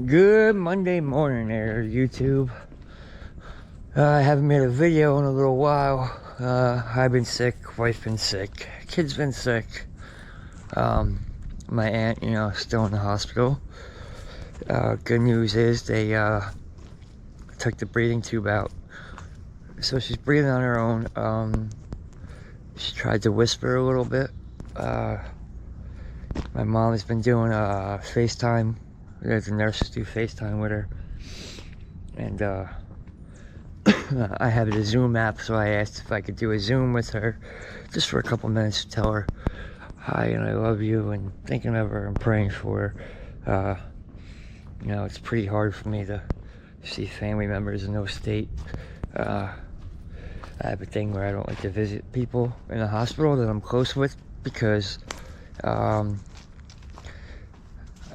Good Monday morning there, YouTube. I haven't made a video in a little while. I've been sick, wife been sick, kids been sick. My aunt, still in the hospital. Good news is they took the breathing tube out. So she's breathing on her own. She tried to whisper a little bit. My mom has been doing FaceTime. The nurses do FaceTime with her. And I have the Zoom app, so I asked if I could do a Zoom with her just for a couple minutes to tell her hi and I love you and thinking of her and praying for her. It's pretty hard for me to see family members in no state. I have a thing where I don't like to visit people in the hospital that I'm close with because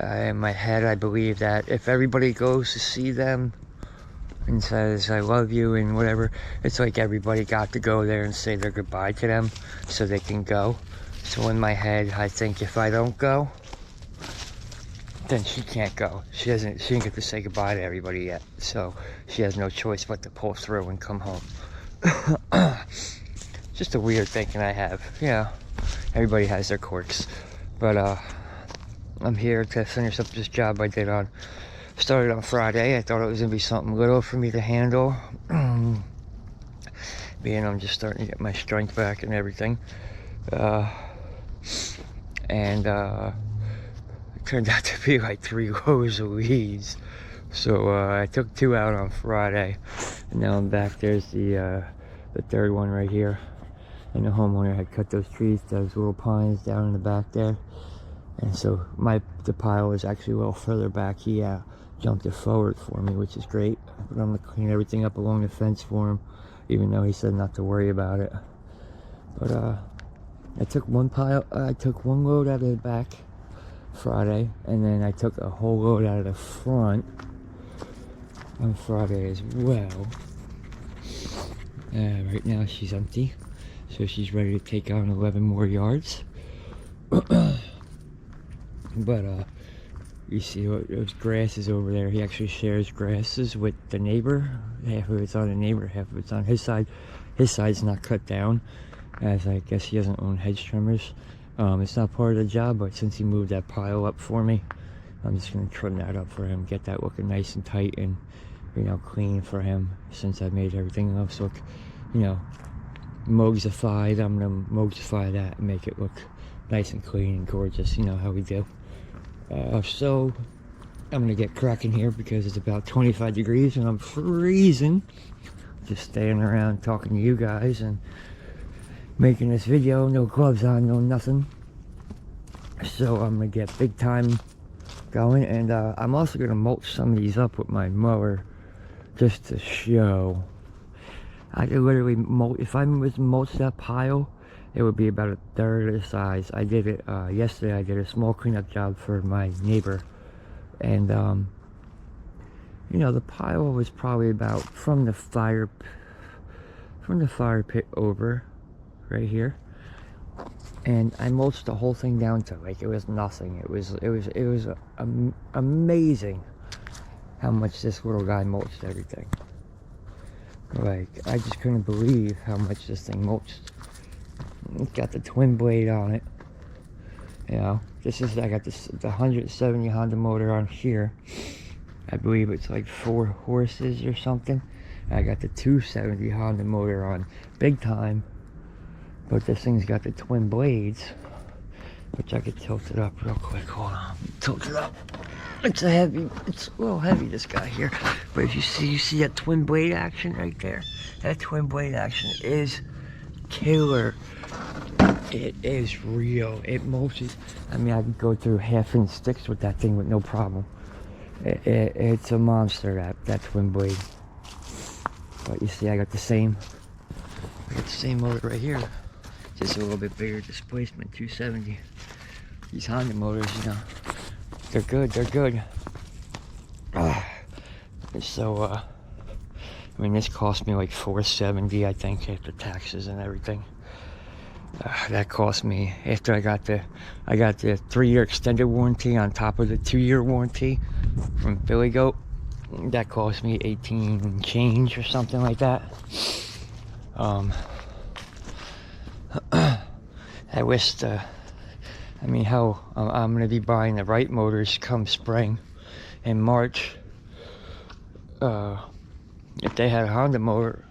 in my head I believe that if everybody goes to see them and says I love you and whatever, it's like everybody got to go there and say their goodbye to them so they can go. So in my head I think if I don't go, then she can't go. She didn't get to say goodbye to everybody yet, so she has no choice but to pull through and come home. Just a weird thinking I have. Everybody has their quirks, but I'm here to finish up this job I started on Friday. I thought it was gonna be something little for me to handle, being I'm just starting to get my strength back and everything. It turned out to be like 3 rows of weeds. So I took 2 out on Friday, and now I'm back. There's the third one right here. And the homeowner had cut those trees, those little pines down in the back there. And so the pile is actually a little further back. He jumped it forward for me, which is great. But I'm gonna clean everything up along the fence for him, even though he said not to worry about it. But I took one load out of the back Friday, and then I took a whole load out of the front on Friday as well. Right now she's empty, so she's ready to take on 11 more yards. But you see those grasses over there. He actually shares grasses with the neighbor. Half of it's on the neighbor, half of it's on his side. His side's not cut down, as I guess he doesn't own hedge trimmers. It's not part of the job, but since he moved that pile up for me, I'm just gonna trim that up for him, get that looking nice and tight and clean for him, since I made everything else look mogified. I'm gonna mogify that and make it look nice and clean and gorgeous, how we do. So I'm gonna get cracking here because it's about 25 degrees and I'm freezing, just staying around talking to you guys and making this video. No gloves on, no nothing. So I'm gonna get big time going, and I'm also gonna mulch some of these up with my mower just to show. I could literally mulch. If I was to mulch that pile, it would be about 1/3 of the size. I did it yesterday. I did a small cleanup job for my neighbor, and the pile was probably about from the fire pit over right here, and I mulched the whole thing down to like it was nothing. It was amazing how much this little guy mulched everything. Like, I just couldn't believe how much this thing mulched. It's got the twin blade on it. I got the 170 Honda motor on here. I believe it's like 4 horses or something. I got the 270 Honda motor on big time, but this thing's got the twin blades, which I could tilt it up real quick. Hold on, tilt it up. It's a little heavy, this guy here, but if you see that twin blade action right there. That twin blade action is killer. It is real. It mulches. I mean, I can go through 1/2-inch sticks with that thing with no problem. It's a monster, that twin blade. But you see, I got the same motor right here, just a little bit bigger displacement, 270. These Honda motors, they're good. So I mean, this cost me like $470, I think, after taxes and everything. That cost me, after I got the 3-year extended warranty on top of the 2-year warranty from Billy Goat. That cost me 18 and change or something like that. I wish I mean, hell, I'm gonna be buying the right motors come spring in March. If they had a Honda motor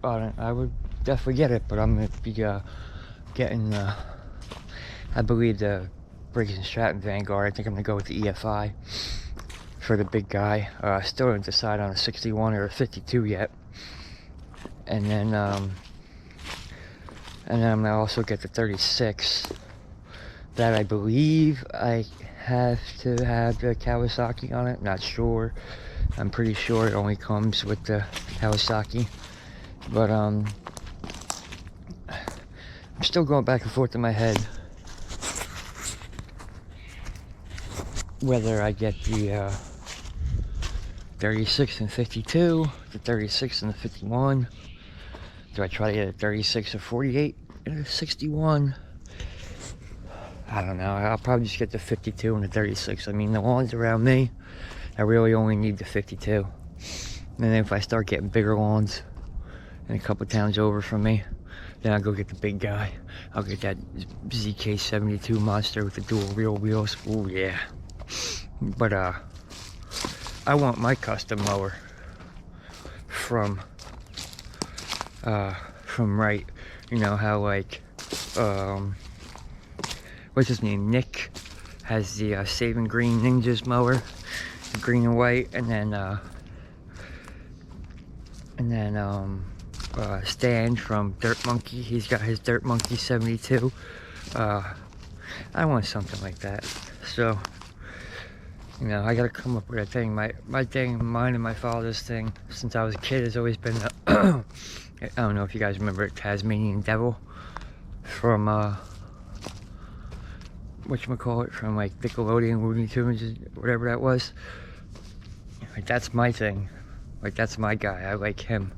on it, I would definitely get it, but I'm gonna be getting I believe the Briggs & Stratton Vanguard. I think I'm gonna go with the EFI for the big guy. Still didn't decide on a 61 or a 52 yet. And then I'm gonna also get the 36. That I believe I have to have the Kawasaki on it. Not sure. I'm pretty sure it only comes with the Kawasaki. But I'm still going back and forth in my head whether I get the 36 and 52, the 36 and the 51. Do I try to get a 36 or 48 and a 61? I don't know. I'll probably just get the 52 and the 36. I mean, the lawns around me, I really only need the 52. And then if I start getting bigger lawns in a couple towns over from me, then I'll go get the big guy. I'll get that ZK72 monster with the dual real wheels. Oh yeah. But I want my custom mower from Right. You know how, like, what's his name, Nick has the Saving Green Ninjas mower, green and white, and then Stan from Dirt Monkey, he's got his Dirt Monkey 72. I want something like that. So, you know, I gotta come up with a thing. My thing, mine and my father's thing, since I was a kid, has always been the I don't know if you guys remember it, Tasmanian Devil from whatchamacallit, from like Nickelodeon, Looney Tunes, whatever that was. Like, that's my thing. Like, that's my guy. I like him.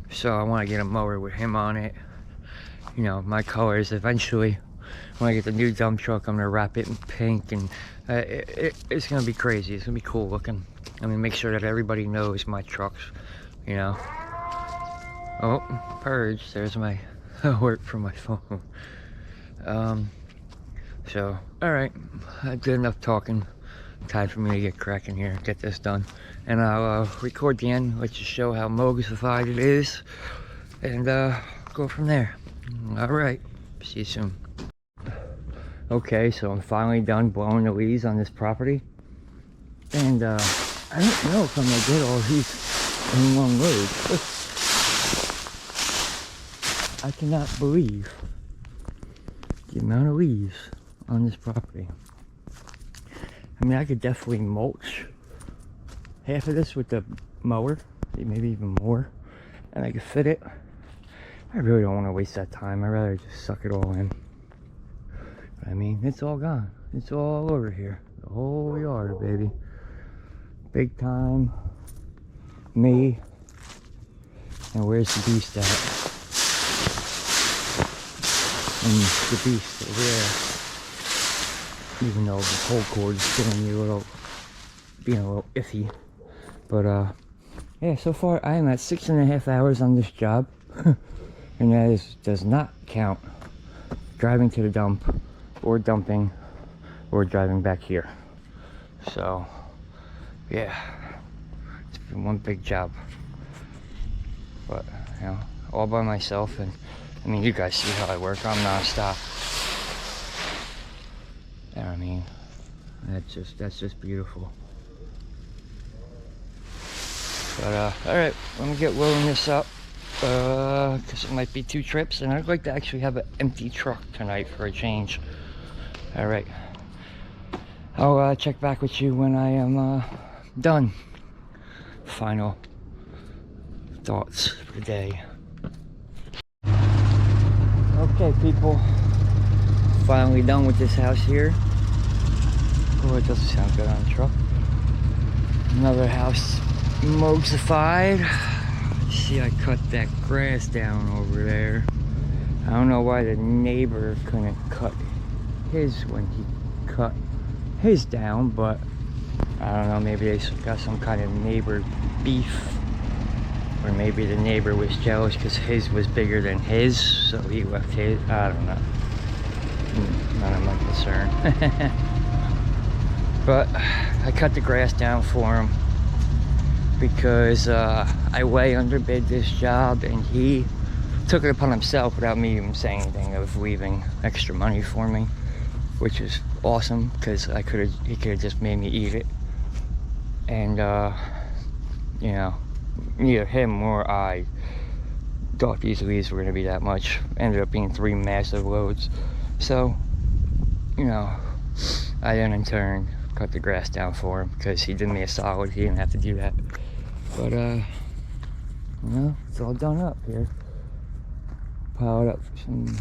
So I want to get a mower with him on it. You know, my colors. Eventually, when I get the new dump truck, I'm gonna wrap it in pink, and it's gonna be crazy. It's gonna be cool looking. I'm gonna make sure that everybody knows my trucks. You know. Oh, purge. There's my work from my phone. So, alright, good enough talking. Time for me to get cracking here, get this done. And I'll record the end, let you show how mogicified it is, and go from there. Alright, see you soon. Okay, so I'm finally done blowing the leaves on this property. And I don't know if I'm gonna get all these in one load. I cannot believe the amount of leaves on this property. I mean, I could definitely mulch half of this with the mower, maybe even more, and I could fit it. I really don't want to waste that time. I'd rather just suck it all in. But I mean, it's all gone. It's all over here. The whole yard, baby. Big time. Me. And where's the beast at? And the beast over there. Even though the pull cord is getting me being a little iffy. But yeah, so far I am at 6.5 hours on this job. And that does not count driving to the dump, or dumping, or driving back here. So yeah, it's been one big job. But you know, all by myself. And I mean, you guys see how I work. I'm non-stop. And I mean, that's just beautiful. But alright, let me get loading this up, because it might be 2 trips, and I'd like to actually have an empty truck tonight for a change. Alright, I'll check back with you when I am done. Final thoughts for the day. Okay, people, finally done with this house here. Oh, it doesn't sound good on the truck. Another house mogicified. See, I cut that grass down over there. I don't know why the neighbor couldn't cut his when he cut his down, but I don't know, maybe they got some kind of neighbor beef, or maybe the neighbor was jealous because his was bigger than his, so he left his. I don't know, none of my concern. But I cut the grass down for him because I way underbid this job, and he took it upon himself without me even saying anything of leaving extra money for me, which is awesome because he could have just made me eat it. And you know, neither him or I thought these leaves were going to be that much. Ended up being 3 massive loads. So, you know, I then in turn cut the grass down for him because he did me a solid. He didn't have to do that. But you know, it's all done up here. Piled up some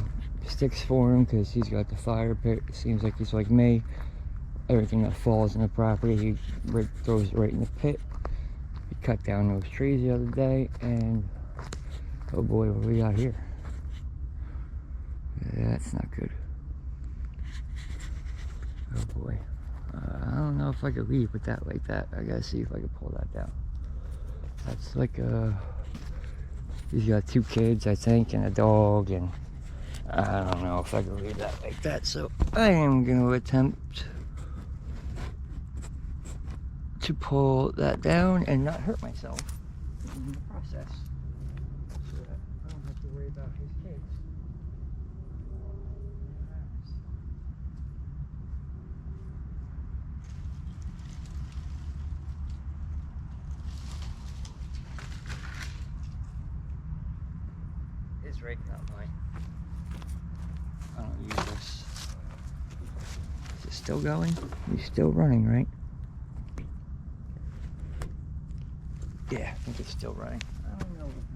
sticks for him because he's got the fire pit. It seems like he's like me. Everything that falls in the property, he throws it right in the pit. He cut down those trees the other day, and oh boy, what we got here? Yeah, that's not good. Oh boy. I don't know if I could leave with that like that. I gotta see if I can pull that down. That's like he's got 2 kids, I think, and a dog, and I don't know if I can leave that like that. So I am gonna attempt to pull that down and not hurt myself in the process, so that I don't have to worry about his kids. His rake, not mine. I don't use this. Is it still going? He's still running, right? Yeah, I think it's still running. I don't know what happened.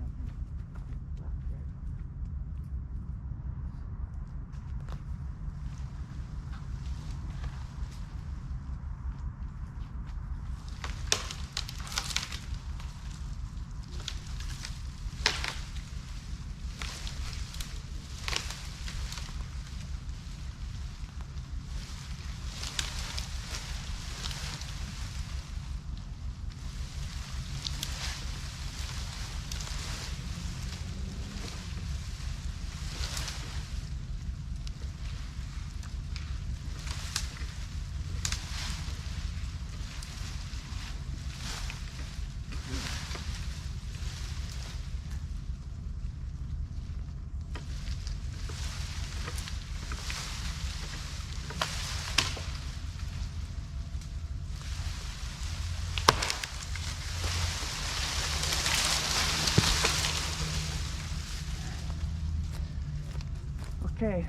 Okay,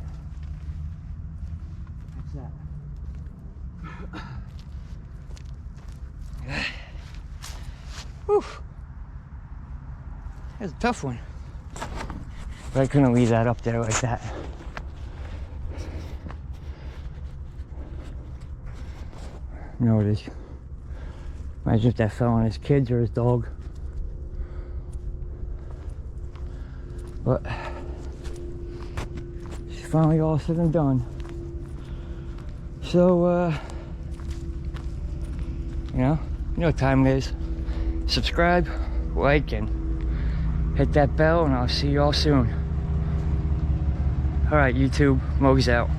that's that. Whew. That's a tough one. But I couldn't leave that up there like that. No, it is. Imagine if that fell on his kids or his dog. But finally all said and done. So you know what time it is. Subscribe, like, and hit that bell, and I'll see you all soon. Alright, YouTube, Mo's out.